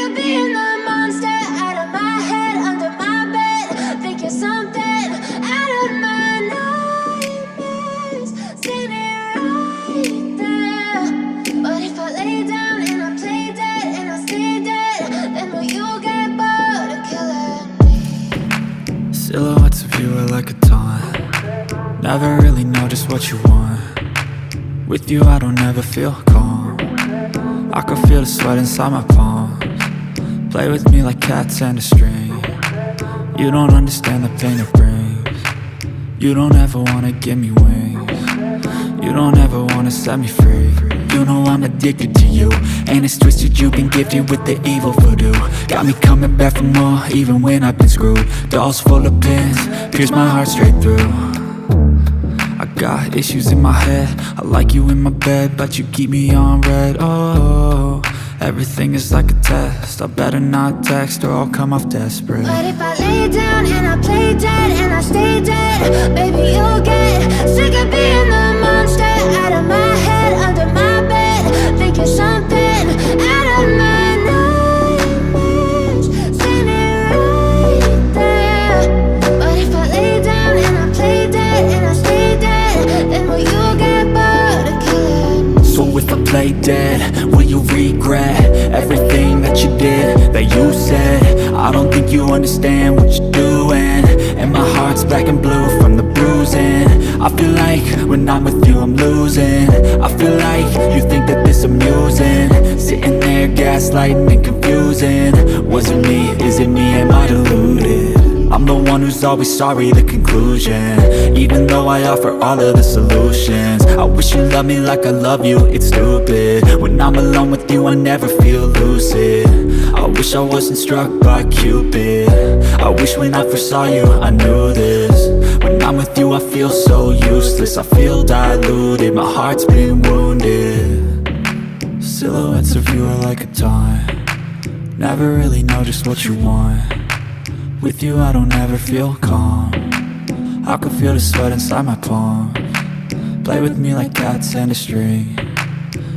of being the monster out of my head, under my bed. Think you're something out of my nightmares, standing right there. But if I lay down and I play dead and I stay dead, then will you get bored of killing me? Silhouettes of you are like a taunt. Never really know just what you want. With you I don't ever feel calm. I can feel the sweat inside my palms. Play with me like cats and a string. You don't understand the pain it brings. You don't ever wanna give me wings. You don't ever wanna set me free. You know I'm addicted to you, and it's twisted, you've been gifted with the evil voodoo. Got me coming back for more, even when I've been screwed. Dolls full of pins, pierce my heart straight through. I got issues in my head, I like you in my bed, but you keep me on red. Oh, everything is like a test, I better not text or I'll come off desperate. But if I lay down and I play dead and I stay dead, baby you'll get sick of being the monster out of my head, under my bed. Think you're something out of my nightmares, standing right there. But if I lay down and I play dead and I stay dead, then will you get bored of killing me? So if I play dead, will you regret everything that you did, that you said? I don't think you understand what you're doing, and my heart's black and blue from the bruising. I feel like when I'm with you I'm losing. I feel like you think that this amusing, sitting there gaslighting and confusing. Was it me? Is it me? Am I deluded? I'm the one who's always sorry, the conclusion. Even though I offer all of the solutions, I wish you loved me like I love you, it's stupid. When I'm alone with you I never feel lucid. I wish I wasn't struck by Cupid. I wish when I first saw you I knew this. When I'm with you I feel so useless, I feel diluted, my heart's been wounded. Silhouettes of you are like a taunt. Never really know just what you want. With you I don't ever feel calm. I can feel the sweat inside my palms. Play with me like cats and a string.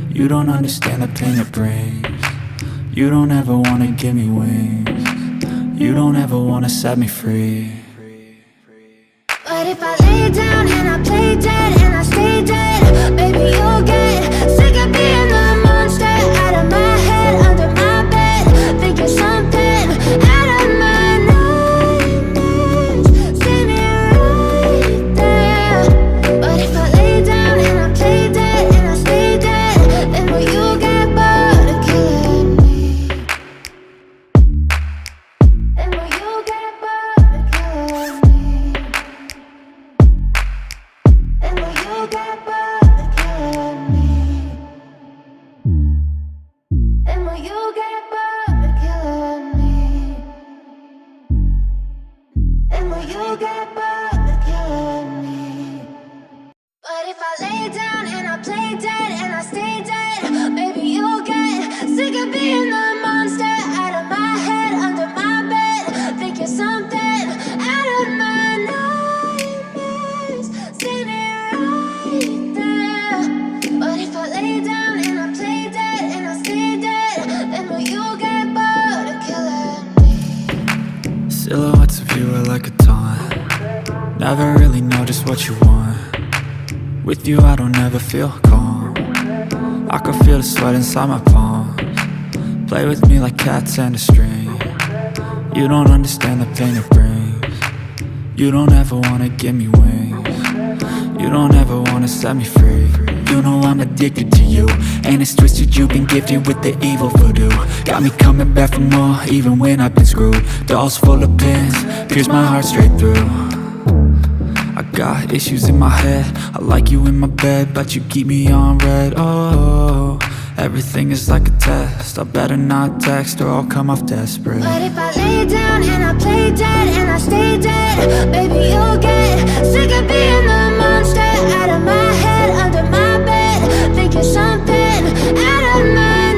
You don't understand the pain it brings. You don't ever wanna give me wings. You don't ever wanna set me free. But if I lay down and I play dead and I stay dead, baby you'll get sick of being the monster out of my head, under my bed. Think you're something out of my nightmares, standing right there. But if I lay down and I play dead and I stay dead, then will you get bored of killing me? Then will you get bored of killing me? Then will you get bored of killing me? Then will you get bored of killing me? Then will you get bored of killing me? But if I lay down and I play dead and I stay dead, baby you'll get sick of being the monster out of my head, under my bed. Think you're something out of my nightmares, standing right there. But if I lay down and I play dead and I stay dead, then will you get bored of killing me? Silhouettes of you are like a taunt. Never really know just what you want. With you I don't ever feel calm. I can feel the sweat inside my palms. Play with me like cats and a string. You don't understand the pain it brings. You don't ever wanna give me wings. You don't ever wanna set me free. You know I'm addicted to you, and it's twisted, you've been gifted with the evil voodoo. Got me coming back for more, even when I've been screwed. Dolls full of pins, pierce my heart straight through. I got issues in my head, I like you in my bed, but you keep me on red. Oh, everything is like a test, I better not text or I'll come off desperate. But if I lay down and I play dead and I stay dead, baby you'll get sick of being the monster out of my head, under my bed. Think you're something out of my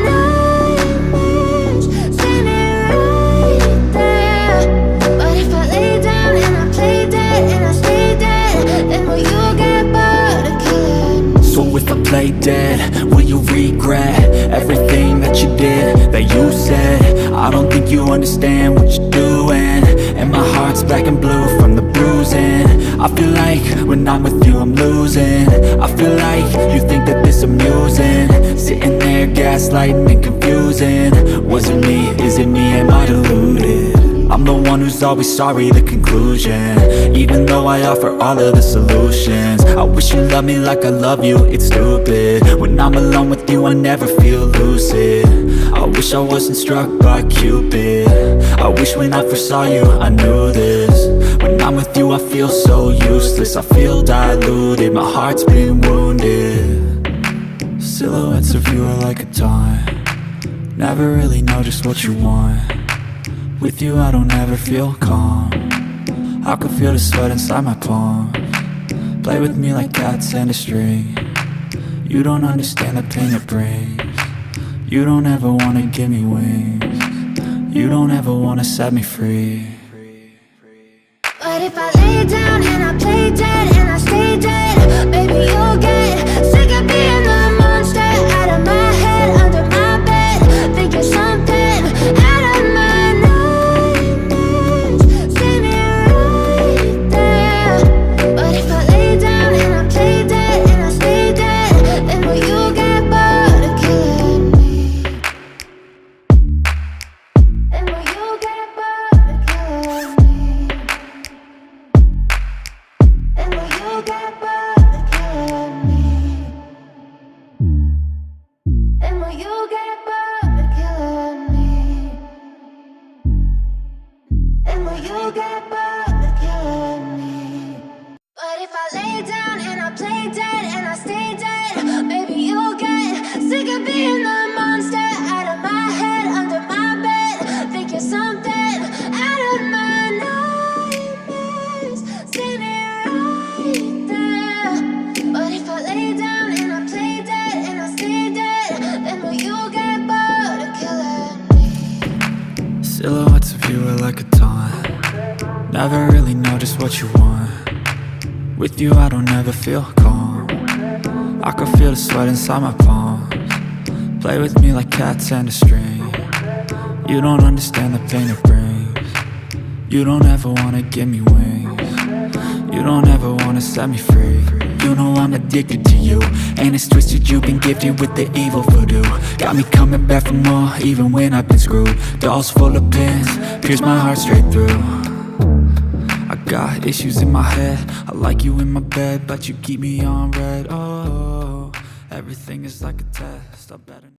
nightmares, standing right there. But if I lay down and I play dead and I stay dead, then will you get bored of killing me? So if I play dead, will you regret everything that that you did, that you said. I don't think you understand what you're doing, and my heart's black and blue from the bruising. I feel like when I'm with you I'm losing. I feel like you think that this amusing, sitting there gaslighting and confusing. Was it me? Is it me? Am I deluded? I'm the one who's always sorry, the conclusion, even though I offer all of the solutions. I wish you loved me like I love you, it's stupid. When I'm alone with you I never feel lucid. I wish I wasn't struck by Cupid. I wish when I first saw you I knew this. When I'm with you I feel so useless, I feel diluted, my heart's been wounded. Silhouettes of you are like a taunt, never really know just what you want. With you I don't ever feel calm, I can feel the sweat inside my palms. Play with me like cats and a string, you don't understand the pain it brings. You don't ever wanna give me wings, you don't ever wanna set me free. But if I lay down and I play dead and I stay dead, baby you'll get sick of being the monster out of my head, under my bed, thinking something out of my nightmares, standing right there. But if I lay down and I play dead and I stay dead, then will you get bored of killing me? Then will you get bored of killing me? And will you get bored of killing me? And will you get bored of killing me? And will you get bored of killing me? But if I lay down and I play dead and I stay dead, baby you'll get sick of being the monster out of my head, under my bed, thinking something out of my nightmares, standing right there. But if I lay down and I play dead and I stay dead, then will you get bored of killing me? Silhouettes of you are like a taunt, never really know just what you want. With you I don't ever feel calm, I can feel the sweat inside my palms. Play with me like cats and a string, you don't understand the pain it brings. You don't ever wanna give me wings, you don't ever wanna set me free. You know I'm addicted to you, and it's twisted, you've been gifted with the evil voodoo. Got me coming back for more, even when I've been screwed. Dolls full of pins, pierce my heart straight through. I got issues in my head, I like you in my bed, but you keep me on red. Oh, everything is like a test, I better